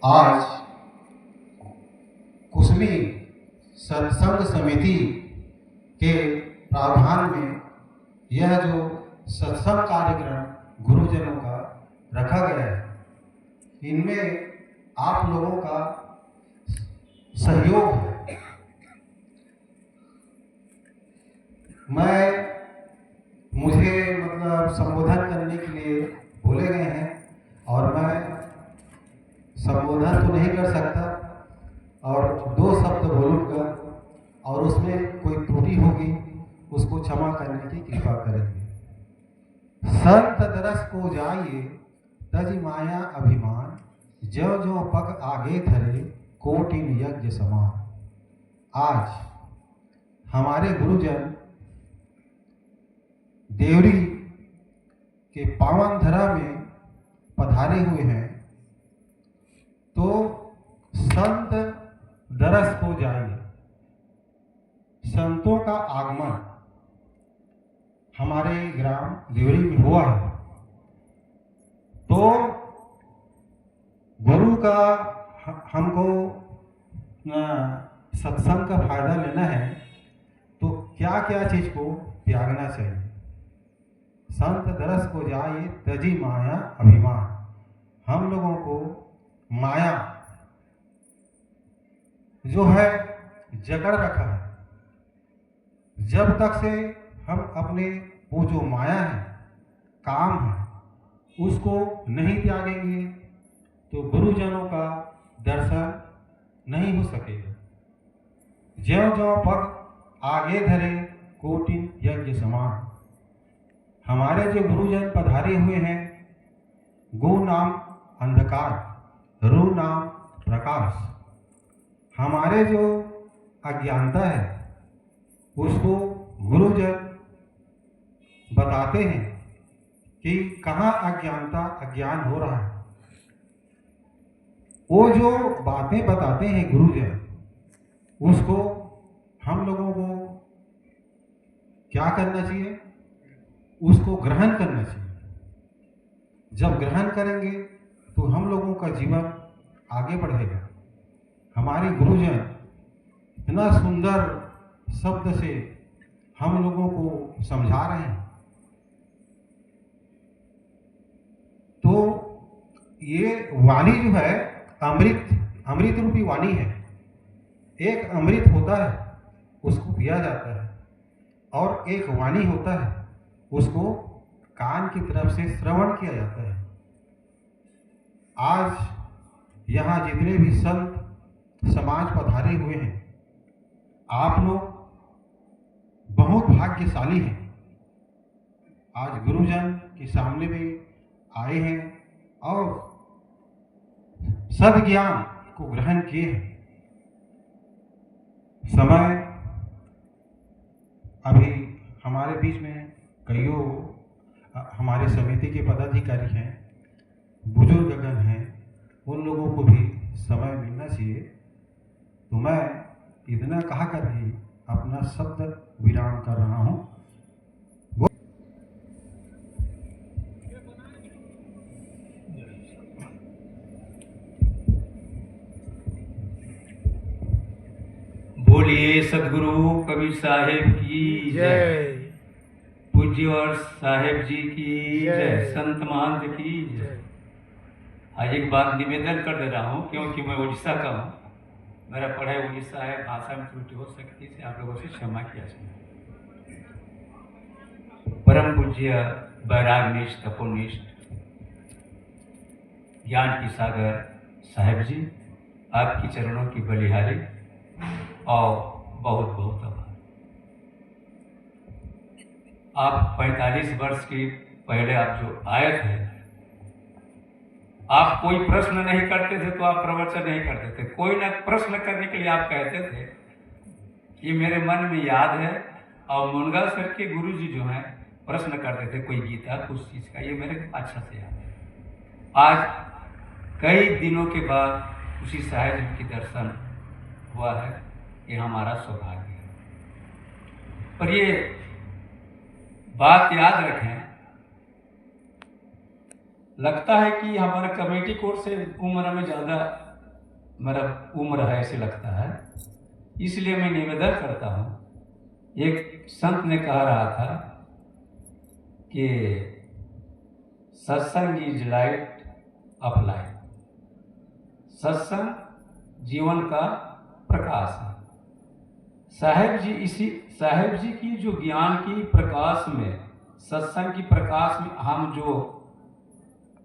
आज कुसमी सत्संग समिति के प्रावधान में यह जो सत्संग कार्यक्रम गुरुजनों का रखा गया है, इनमें आप लोगों का सहयोग है। मुझे संबोधन करने के लिए बोले गए हैं और मैं संबोधन तो नहीं कर सकता और 2 शब्द बोलूँगा और उसमें कोई त्रुटि होगी उसको क्षमा करने की कृपा करेंगे। संत दरस को जाइए तज माया अभिमान, ज्यों ज्यों पग आगे धरे कोटिन यज्ञ समान। आज हमारे गुरुजन देवरी के पावन धरा में पधारे हुए हैं, तो संत दरस को जाइए। संतों का आगमन हमारे ग्राम देवरी में हुआ है, तो गुरु का हमको सत्संग का फायदा लेना है, तो क्या क्या चीज को त्यागना चाहिए। संत दरस को जाए तजी माया अभिमान। हम लोगों को माया जो है जकड़ रखा है। जब तक से हम अपने वो जो माया है, काम है, उसको नहीं त्यागेंगे तो गुरुजनों का दर्शन नहीं हो सकेगा। ज्यों ज्यों पग आगे धरे कोटिन यज्ञ समान। हमारे जो गुरुजन पधारे हुए हैं, गो नाम अंधकार, रू नाम प्रकाश। हमारे जो अज्ञानता है उसको गुरुजन बताते हैं कि कहाँ अज्ञानता अज्ञान हो रहा है। वो जो बातें बताते हैं गुरुजन, उसको हम लोगों को क्या करना चाहिए, उसको ग्रहण करना चाहिए। जब ग्रहण करेंगे तो हम लोगों का जीवन आगे बढ़ेगा। हमारे गुरुजन इतना सुंदर शब्द से हम लोगों को समझा रहे हैं, तो ये वाणी जो है अमृत रूपी वाणी है। एक अमृत होता है उसको पिया जाता है, और एक वाणी होता है उसको कान की तरफ से श्रवण किया जाता है। आज यहाँ जितने भी संत समाज पधारे हुए हैं, आप लोग बहुत भाग्यशाली हैं। आज गुरुजन के सामने में आए हैं और सद्ज्ञान को ग्रहण किए हैं। समय अभी हमारे बीच में कईयों हमारे समिति के पदाधिकारी हैं, बुजुर्गगण हैं, उन लोगों को भी समय मिलना चाहिए। तो मैं इतना कहा कर ही अपना शब्द विराम कर रहा हूँ। बोलिए सदगुरु कबीर साहेब की जय, पूज्य और साहेब जी की जय, संत महंत की जय। आज एक बात निवेदन कर दे रहा हूँ, क्योंकि मैं उड़ीसा का हूँ, मेरा पढ़ाई उड़ीसा है, भाषा में त्रुटि हो सकती है, आप लोगों से क्षमा किया जाए। परम पूज्य वैरागनिष्ठ तपोनिष्ठ ज्ञान की सागर साहेब जी, आपकी चरणों की बलिहारी और बहुत बहुत आभार। आप 45 वर्ष के पहले आप जो आए थे, आप कोई प्रश्न नहीं करते थे तो आप प्रवचन नहीं करते थे, कोई ना प्रश्न करने के लिए आप कहते थे। ये मेरे मन में याद है। और मुनगा सर के गुरु जी जो हैं प्रश्न करते थे कोई गीता कुछ चीज का, ये मेरे अच्छा से याद है। आज कई दिनों के बाद उसी साहेब जी की दर्शन हुआ है, ये हमारा सौभाग्य है। और ये बात याद रखें, लगता है कि हमारा कमेटी कोर्स से उम्र में ज़्यादा मेरा उम्र है ऐसे लगता है, इसलिए मैं निवेदन करता हूँ। एक संत ने कहा रहा था कि सत्संग इज लाइट ऑफ लाइफ, सत्संग जीवन का प्रकाश है। साहेब जी की जो ज्ञान की प्रकाश में, सत्संग की प्रकाश में हम जो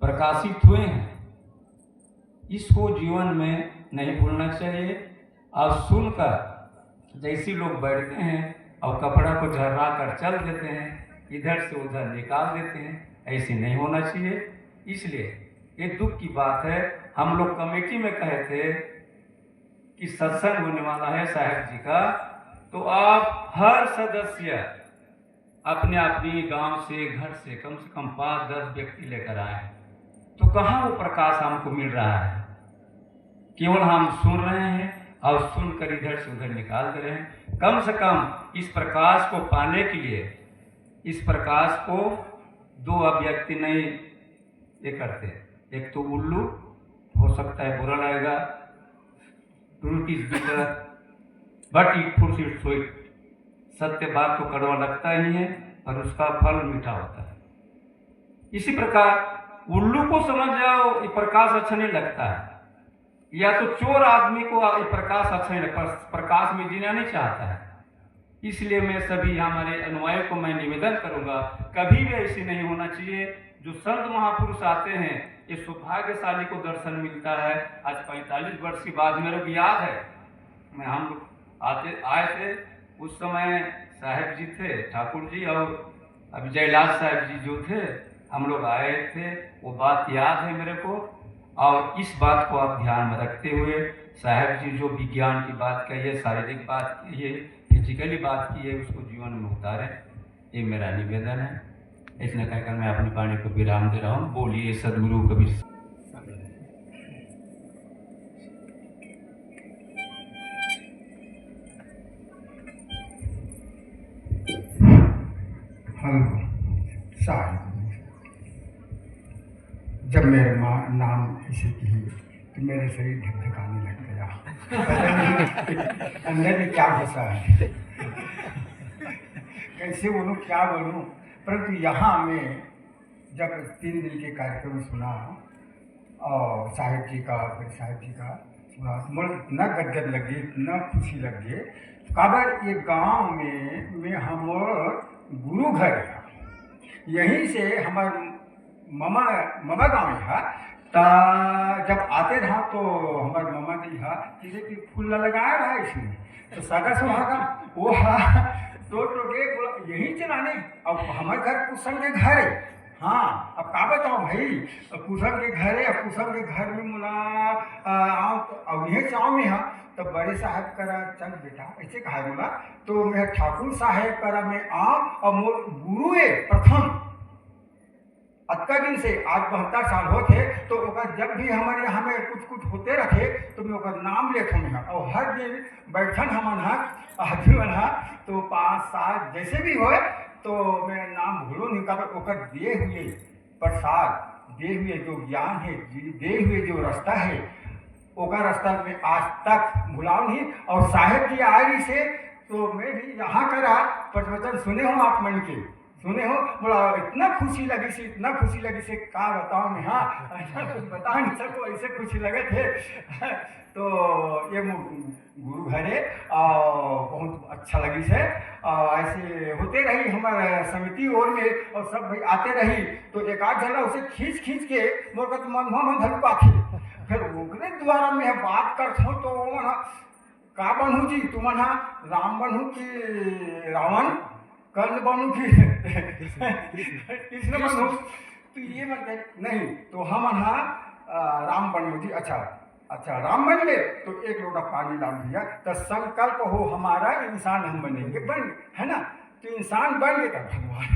प्रकाशित हुए हैं, इसको जीवन में नहीं भूलना चाहिए। और सुनकर जैसे लोग बैठते हैं और कपड़ा को झर्रा कर चल देते हैं, इधर से उधर निकाल देते हैं, ऐसे नहीं होना चाहिए। इसलिए ये दुख की बात है। हम लोग कमेटी में कहे थे कि सत्संग होने वाला है साहेब जी का, तो आप हर सदस्य अपने अपनी गांव से, घर से कम 5-10 व्यक्ति लेकर आए। तो कहाँ वो प्रकाश हमको मिल रहा है? केवल हम सुन रहे हैं और सुनकर इधर से उधर निकाल दे रहे हैं। कम से कम इस प्रकाश को पाने के लिए, इस प्रकाश को 2 व्यक्ति नहीं ये करते। एक तो उल्लू, हो सकता है बुरा लगेगा, truth is bitter but it fools it sweet, सत्य बात को कड़वा लगता ही है और उसका फल मीठा होता है। इसी प्रकार उल्लू को समझ जाओ ये प्रकाश अच्छा नहीं लगता है, या तो चोर आदमी को ये प्रकाश अच्छा नहीं लगता, प्रकाश में जीना नहीं चाहता है। इसलिए मैं सभी हमारे अनुयायियों को मैं निवेदन करूंगा, कभी भी ऐसे नहीं होना चाहिए। जो संत महापुरुष आते हैं, ये सौभाग्यशाली को दर्शन मिलता है। आज 45 वर्ष के बाद मेरे को याद है, हम आए थे, उस समय साहेब जी थे, ठाकुर जी और अभी जयलाल साहब जी जो थे, हम लोग आए थे। वो बात याद है मेरे को। और इस बात को आप ध्यान में रखते हुए, साहेब जी जो विज्ञान की बात कही है, शारीरिक बात की है, फिजिकली बात की है, उसको जीवन में उतारें, ये मेरा निवेदन है। इसने कहकर मैं अपनी वाणी को विराम दे रहा हूँ। बोलिए सदगुरु कबीर। हेलो साहिब, जब मेरे माँ नाम इसे कही तो मेरे शरीर धकधकाने लग गया। पता नहीं अंदर में क्या घुसा है, कैसे बोलूँ, क्या बोलूँ। परंतु यहाँ मैं जब 3 दिन के कार्यक्रम सुना और साहिब जी का, फिर साहिब जी का सुना, तो मुझे इतना गदगद लगी, इतना खुशी लगी। काबर ये गांव में हम गुरु घर है, यहीं से हमार ममा गाँव है। ता जब आते रहा तो हमारे ममा जी हा चीज़ें की फूल लगाया रहा इसमें, तो सगा सुहागा वो तो के यही चलाने। अब हमारे घर कुसम के घर है। हाँ, अब का बताओ भाई, कुसम के घर है, कुसम के घर में मुला आओ तो अब यही चाव में हाँ, तो बड़े साहब करा चल बेटा ऐसे कहा बोला, तो मैं ठाकुर साहेब करा मैं और मोर गुरु है प्रथम अतका दिन से आज 72 साल होते, तो जब भी हमारे यहाँ में कुछ होते रखे तो मैं नाम लेत हूँ। और हर दिन बैठन हमन आदमी मन तो 5-7 जैसे भी हो तो मैं नाम भूलो नहीं। का दिए हुए प्रसाद, दिए हुए जो ज्ञान है, दिए हुए जो रास्ता है, ओका रास्ता में आज तक भुलाओ नहीं। और साहेब जी आए से तो मैं भी यहाँ करा प्रवचन सुने हूँ, आप मन के सुने हो, बोला इतना खुशी लगी से, इतना खुशी लगी से का बताऊँ मैं। हाँ, ऐसा कुछ बता नहीं सको, ऐसे खुशी लगे थे। तो ये गुरु घर है और बहुत अच्छा लगी से। और ऐसे होते रही हमारे समिति और में, और सब भाई आते रही तो एक आध झला उसे खींच के मोर का तो मन धल पाथे। फिर ओकरे द्वारा में बात करता हूँ तो वो का बनू जी, तुम राम बनू कि रावण, कर्ण बनू कि कृष्ण बनू, तो ये मतलब नहीं, तो हम राम बनू जी। अच्छा राम बन गए तो 1 लोटा पानी डाल दिया, तो संकल्प हो हमारा इंसान हम बनेंगे, बन है ना, तो इंसान बन गए तब भगवान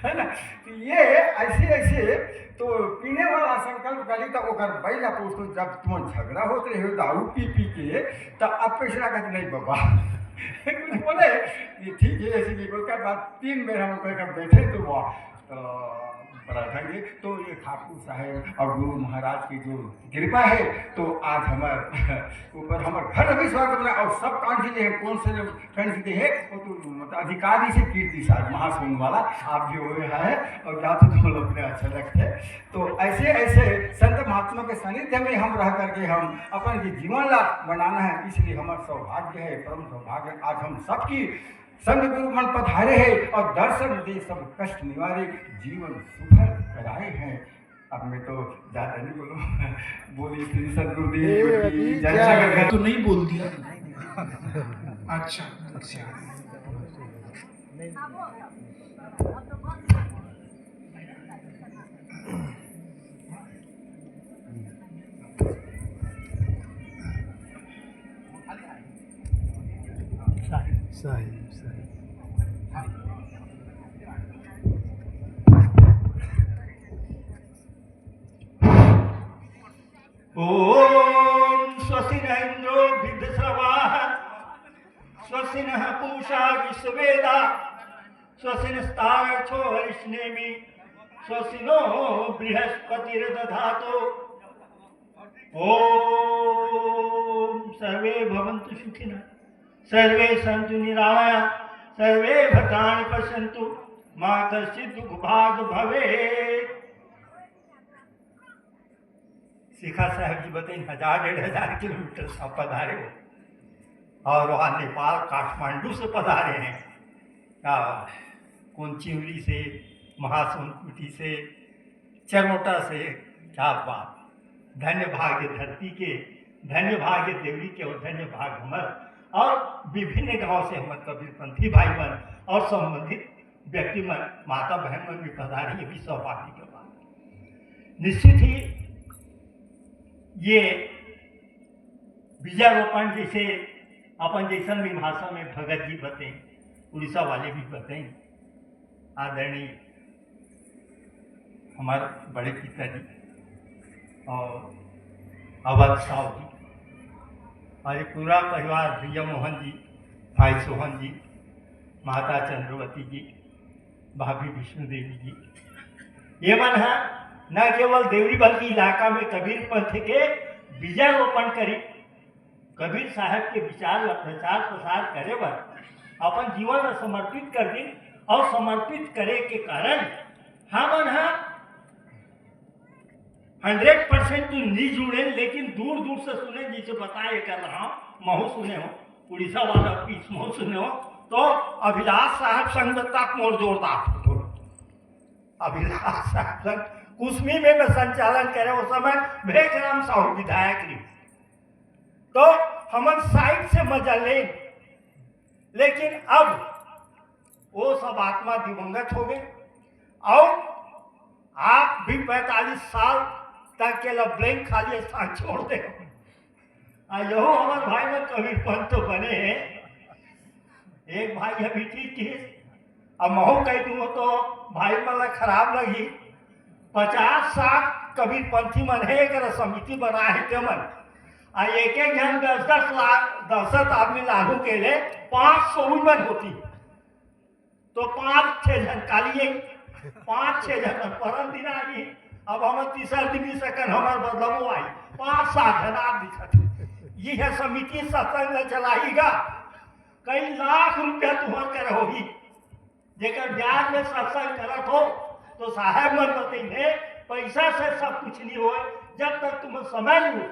है ना। तो ये ऐसे तो पीने वाला संकल्प करी तो ओकर बैला पूछो, जब तुम झगड़ा होते रहे दारू पी के, तो अब पैसा का नहीं बाबा कुछ बोले ये ठीक है, ऐसे की कोई बात। 3 बेर हम बैठे तो प्रार्थना तो ये ठाकुर साहेब और गुरु महाराज की जो कृपा है तो आज हमारे ऊपर हमारे घर भी स्वागत बना और सब कांड सीधे हैं कौन से फ्रेंड सीधे है वो तो मतलब अधिकारी से कीर्ति साहब महासोन वाला आप भी हो रहा है और या तो लोग अपने अच्छा लगते हैं। तो ऐसे ऐसे संत महात्मा के सानिध्य में हम रह करके हम अपन की जीवन ला बनाना है, इसलिए हमारा सौभाग्य है, परम सौभाग्य। आज हम सबकी संत गुरु मन पधारे हैं और दर्शन दे सब कष्ट निवारे जीवन सुफल कराए हैं। अब मैं तो ज्यादा नहीं बोलूँ, बोली श्री सदगुरुदेव की जय। तो नहीं बोल दिया। अच्छा अच्छा साहिब ओम स्वस्ति न इंद्रो विद्यश्रवाः स्वस्ति नः पूषा विश्ववेदा स्वस्ति नस्तार्क्ष्यो हरिष्णेमि स्वस्ति नो बृहस्पतिर्दधातु। ओम सर्वे भवन्तु सुखिनः सर्वे सन्तु निरामया सर्वे भद्राणि पश्यन्तु मा कश्चित् दुःखभाग् भवेत्। शिखा साहब जी बताइए 1000-1500 किलोमीटर से पधारे हो और वहाँ नेपाल काठमांडू से पधारे हैं, कोंचिवली से, महासोनकुटी से, चरमोटा से। क्या बात, धन्य भाग्य धरती के, धन्य भाग्य देवरी के और धन्य भाग्य हमारे और विभिन्न गांव से हमारे कबीरपंथी भाई मन और संबंधित व्यक्ति मन, माता बहन मन भी पधारी, ये भी सौभाग्य की बात। निश्चित ही ये बीजारोपण जैसे अपन जैसन भी भाषा में भगत जी बताएं, उड़ीसा वाले भी बताएं, आदरणीय हमारे बड़े पिताजी और अवध साहब जी और ये पूरा परिवार, भैया मोहन जी, भाई सोहन जी, माता चंद्रवती जी, भाभी विष्णु देवी जी, ये मन है न केवल देवरी बल्कि इलाका में कबीर पंथ के बीजारोपण करी, कबीर साहब के विचार व प्रचार प्रसार करे बर अपन जीवन समर्पित कर दी और समर्पित करे के कारण हमन 100% तो नहीं जुड़े, लेकिन दूर दूर से सुने, जिसे बताए कर रहा हूँ, महू सुने हो, उड़ीसा वाला पीस महू सुने हो, तो अभिलाष साहब संग तक मोर जोरदार फोटो, अभिलाष साहब संग कुसमी में मैं संचालन करे उस समय भेजराम साहू विधायक रही, तो हमन साइड से मजा ले, लेकिन अब वो सब आत्मा दिवंगत हो गए और आप भी 45 साल तक के लिए ब्लैंक खाली स्थान छोड़ दे। यहो हमारे भाई में कबीर पंथ तो बने हैं, एक भाई अभी ठीक है, अब महू कह दूँ तो भाई मला खराब लगी, 50 साल कबीर पंथी मन है, एक समिति बना है ते मन एक जन 10-10 लाख 10 आदमी लागू के लिए 500 मन होती, तो 5-6 जन काली 5-6 जन परम दिन आ गई। अब हम तीसरा दिन सकन हमार बदलाव आई 5-7 जन आप दिखत, ये है समिति सत्संग चलाएगा, कई लाख रुपया तुम्हार कर होगी, जेकर ब्याज में सत्संग करत हो, तो साहब मन बताइए पैसा से सब कुछ नहीं हो, जब तक तुम समय लो